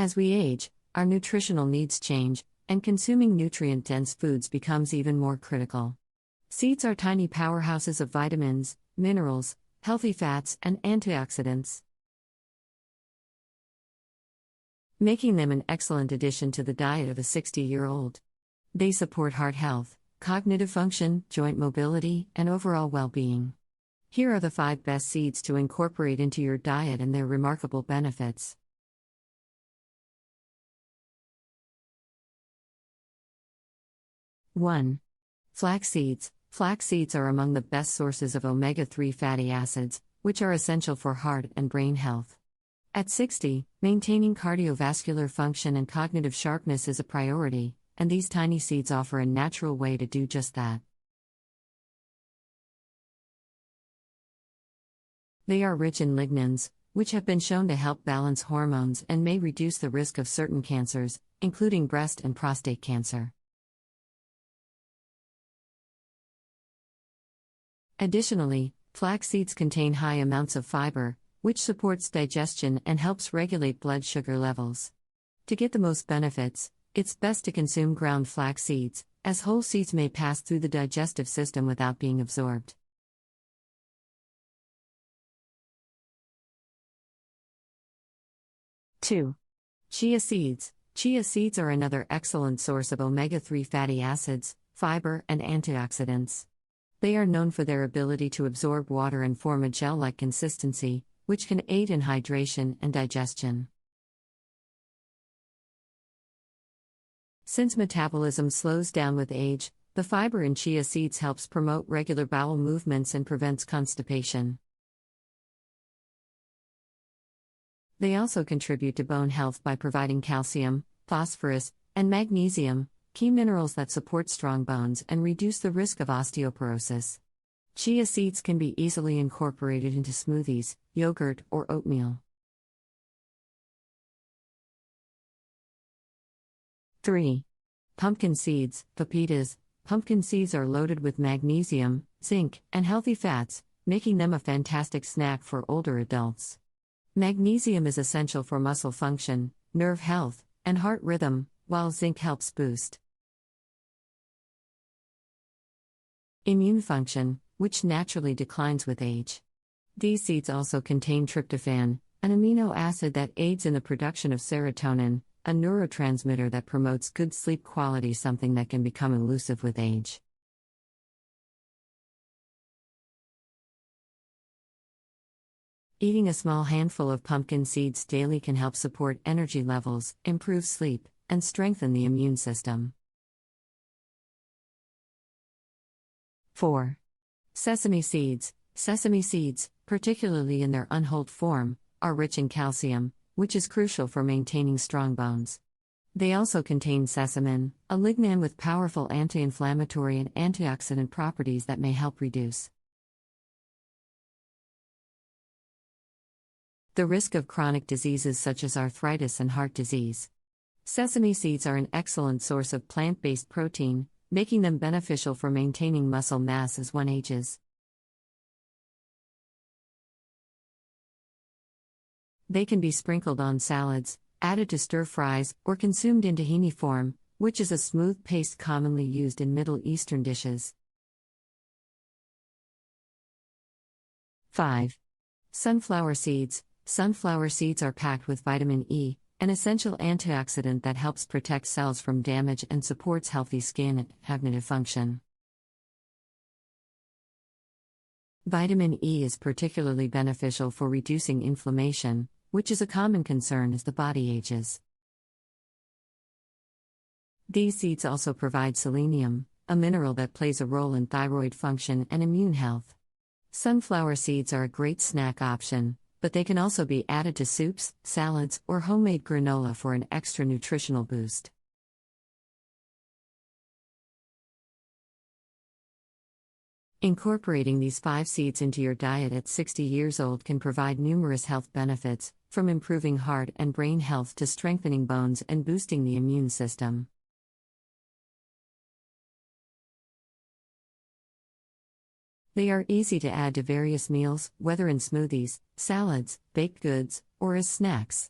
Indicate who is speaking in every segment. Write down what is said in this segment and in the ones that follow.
Speaker 1: As we age, our nutritional needs change, and consuming nutrient-dense foods becomes even more critical. Seeds are tiny powerhouses of vitamins, minerals, healthy fats, and antioxidants, making them an excellent addition to the diet of a 60-year-old. They support heart health, cognitive function, joint mobility, and overall well-being. Here are the 5 best seeds to incorporate into your diet and their remarkable benefits. 1. Flax seeds. Flax seeds are among the best sources of omega-3 fatty acids, which are essential for heart and brain health. At 60, maintaining cardiovascular function and cognitive sharpness is a priority, and these tiny seeds offer a natural way to do just that. They are rich in lignans, which have been shown to help balance hormones and may reduce the risk of certain cancers, including breast and prostate cancer. Additionally, flax seeds contain high amounts of fiber, which supports digestion and helps regulate blood sugar levels. To get the most benefits, it's best to consume ground flax seeds, as whole seeds may pass through the digestive system without being absorbed. 2. Chia seeds. Chia seeds are another excellent source of omega-3 fatty acids, fiber, and antioxidants. They are known for their ability to absorb water and form a gel-like consistency, which can aid in hydration and digestion. Since metabolism slows down with age, the fiber in chia seeds helps promote regular bowel movements and prevents constipation. They also contribute to bone health by providing calcium, phosphorus, and magnesium, key minerals that support strong bones and reduce the risk of osteoporosis. Chia seeds can be easily incorporated into smoothies, yogurt, or oatmeal. 3. Pumpkin seeds. Pepitas. Pumpkin seeds are loaded with magnesium, zinc, and healthy fats, making them a fantastic snack for older adults. Magnesium is essential for muscle function, nerve health, and heart rhythm, while zinc helps boost immune function, which naturally declines with age. These seeds also contain tryptophan, an amino acid that aids in the production of serotonin, a neurotransmitter that promotes good sleep quality, something that can become elusive with age. Eating a small handful of pumpkin seeds daily can help support energy levels, improve sleep, and strengthen the immune system. 4. Sesame seeds. Sesame seeds, particularly in their unhulled form, are rich in calcium, which is crucial for maintaining strong bones. They also contain sesamin, a lignan with powerful anti-inflammatory and antioxidant properties that may help reduce the risk of chronic diseases such as arthritis and heart disease. Sesame seeds are an excellent source of plant-based protein, making them beneficial for maintaining muscle mass as one ages. They can be sprinkled on salads, added to stir-fries, or consumed in tahini form, which is a smooth paste commonly used in Middle Eastern dishes. 5. Sunflower seeds. Sunflower seeds are packed with vitamin E, an essential antioxidant that helps protect cells from damage and supports healthy skin and cognitive function. Vitamin E is particularly beneficial for reducing inflammation, which is a common concern as the body ages. These seeds also provide selenium, a mineral that plays a role in thyroid function and immune health. Sunflower seeds are a great snack option, but they can also be added to soups, salads, or homemade granola for an extra nutritional boost. Incorporating these 5 seeds into your diet at 60 years old can provide numerous health benefits, from improving heart and brain health to strengthening bones and boosting the immune system. They are easy to add to various meals, whether in smoothies, salads, baked goods, or as snacks.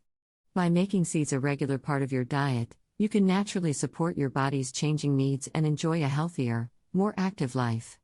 Speaker 1: By making seeds a regular part of your diet, you can naturally support your body's changing needs and enjoy a healthier, more active life.